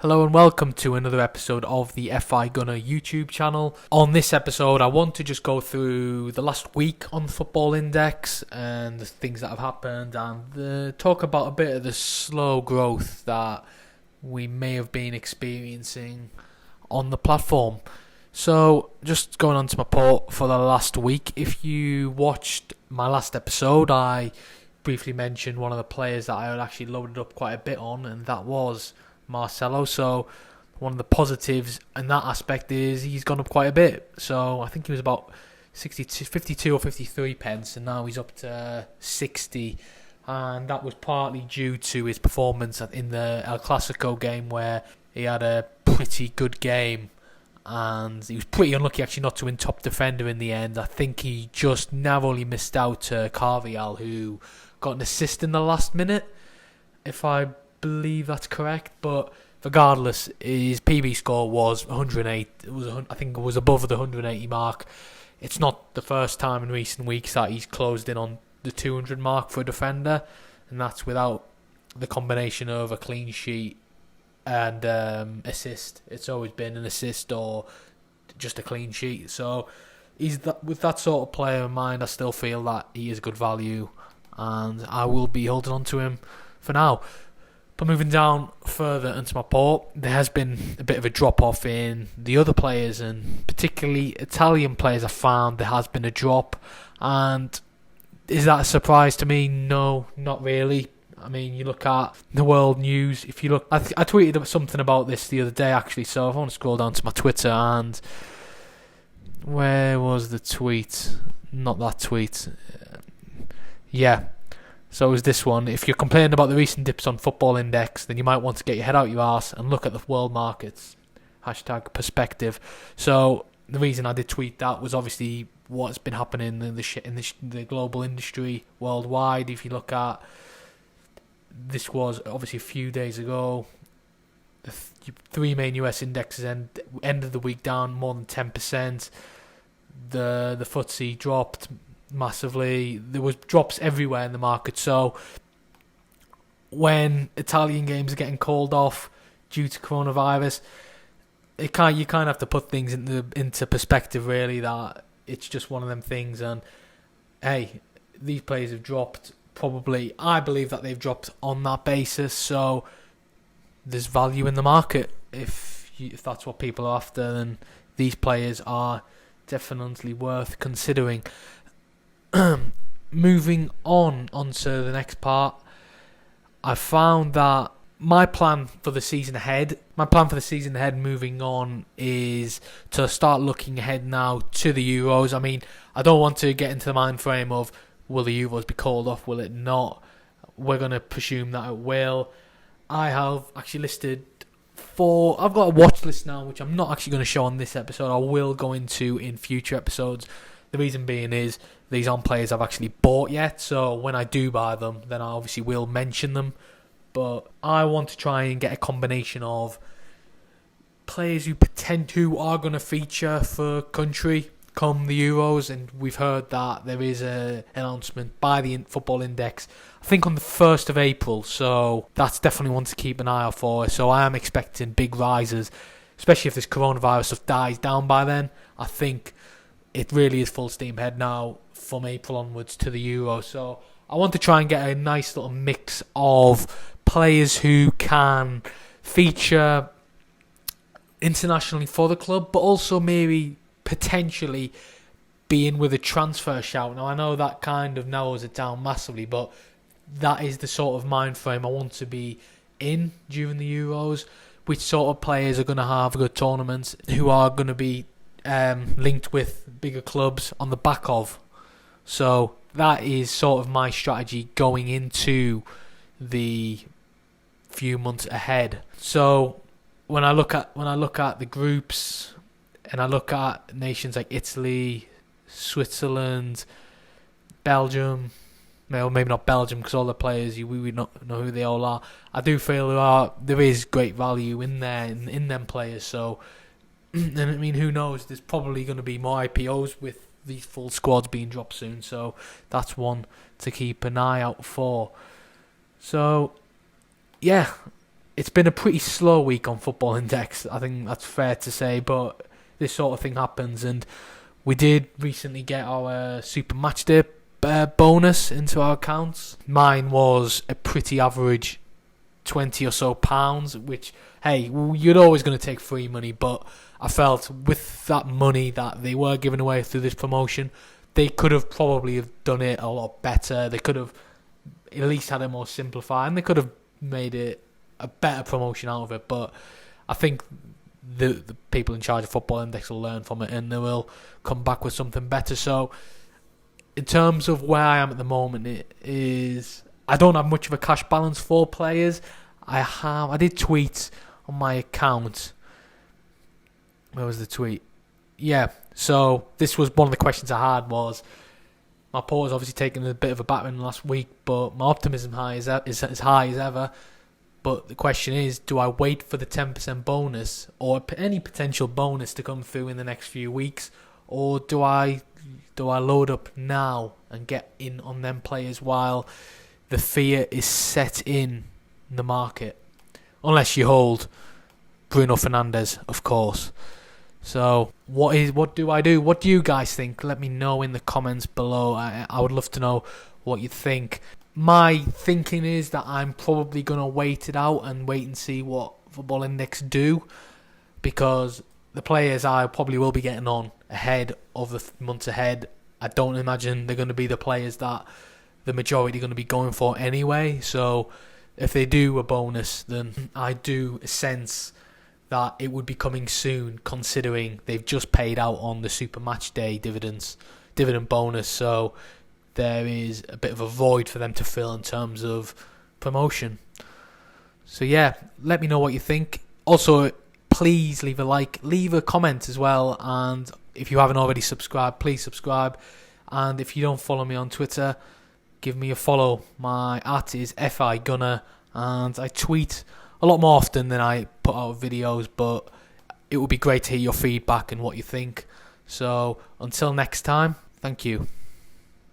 Hello and welcome to another episode of the FI Gunner YouTube channel. On this episode, I want to just go through the last week on the Football Index and the things that have happened and talk about a bit of the slow growth that we may have been experiencing on the platform. So, just going on to my report for the last week. If you watched my last episode, I briefly mentioned one of the players that I had actually loaded up quite a bit on, and that was Marcelo. So one of the positives in that aspect is he's gone up quite a bit. So I think he was about 52 or 53 pence, and now he's up to 60. And that was partly due to his performance in the El Clasico game, where he had a pretty good game. And he was pretty unlucky actually not to win top defender in the end. I think he just narrowly missed out to Carvajal, who got an assist in the last minute, if I believe that's correct. But regardless, his PB score was 108. I think it was above the 180 mark. It's not the first time in recent weeks that he's closed in on the 200 mark for a defender, and that's without the combination of a clean sheet and assist. It's always been an assist or just a clean sheet. So with that sort of player in mind, I still feel that he is good value, and I will be holding on to him for now. But moving down further into my port, there has been a bit of a drop-off in the other players, and particularly Italian players. I found there has been a drop, and is that a surprise to me? No, not really. I mean, you look at the world news. If you look, I tweeted something about this the other day actually. So if I want to scroll down to my Twitter, and where was the tweet? Not that tweet. Yeah. So it was this one. If you're complaining about the recent dips on Football Index, then you might want to get your head out your arse and look at the world markets. #perspective. So the reason I did tweet that was obviously what's been happening in the global industry worldwide. If you look at, this was obviously a few days ago. The three main US indexes ended the week down more than 10%. The FTSE dropped massively. There was drops everywhere in the market. So when Italian games are getting called off due to coronavirus, you kind of have to put things into perspective, really, that it's just one of them things. And hey, these players have dropped. Probably, I believe that they've dropped on that basis. So there's value in the market. If that's what people are after, then these players are definitely worth considering. Moving on to the next part, I found that my plan for the season ahead moving on is to start looking ahead now to the Euros. I mean, I don't want to get into the mind frame of will the Euros be called off, will it not? We're going to presume that it will. I have actually listed I've got a watch list now, which I'm not actually going to show on this episode. I will go into in future episodes. The reason being is these aren't players I've actually bought yet, so when I do buy them, then I obviously will mention them. But I want to try and get a combination of players who are going to feature for country come the Euros, and we've heard that there is an announcement by the Football Index, I think on the 1st of April, so that's definitely one to keep an eye out for. So I am expecting big rises, especially if this coronavirus stuff dies down by then. I think it really is full steam ahead now from April onwards to the Euro. So I want to try and get a nice little mix of players who can feature internationally for the club, but also maybe potentially be in with a transfer shout. Now I know that kind of narrows it down massively, but that is the sort of mind frame I want to be in during the Euros. Which sort of players are going to have good tournaments, who are going to be linked with bigger clubs on the back of. So that is sort of my strategy going into the few months ahead. So when I look at the groups, and I look at nations like Italy, Switzerland, Belgium, well, maybe not Belgium because all the players we would not know who they all are. I do feel there is great value in there in them players. So, and I mean, who knows? There's probably going to be more IPOs with these full squads being dropped soon. So that's one to keep an eye out for. So, yeah, it's been a pretty slow week on Football Index. I think that's fair to say, but this sort of thing happens, and we did recently get our Super Matchday bonus into our accounts. Mine was a pretty average 20 or so pounds, which, hey, you're always going to take free money, but I felt with that money that they were giving away through this promotion, they could have probably have done it a lot better. They could have at least had it more simplified, and they could have made it a better promotion out of it. But I think the people in charge of Football Index will learn from it, and they will come back with something better. So in terms of where I am at the moment, it is, I don't have much of a cash balance for players. I did tweet on my account. Where was the tweet? Yeah, so this was one of the questions I had, was my porter's obviously taken a bit of a battering last week, but my optimism is as high as ever. But the question is, do I wait for the 10% bonus or any potential bonus to come through in the next few weeks, or do I load up now and get in on them players while the fear is set in the market? Unless you hold Bruno Fernandes, of course. So what do I do? What do you guys think? Let me know in the comments below. I would love to know what you think. My thinking is that I'm probably going to wait it out and wait and see what Football Index do, because the players I probably will be getting on ahead of the months ahead, I don't imagine they're going to be the players that the majority are going to be going for anyway. So if they do a bonus, then I do sense that it would be coming soon, considering they've just paid out on the Super Matchday dividend bonus. So there is a bit of a void for them to fill in terms of promotion. So yeah, let me know what you think. Also, please leave a like, leave a comment as well, and if you haven't already subscribed, please subscribe. And if you don't follow me on Twitter, give me a follow. My @ is FIGunner, and I tweet a lot more often than I put out videos, but it would be great to hear your feedback and what you think. So until next time, thank you.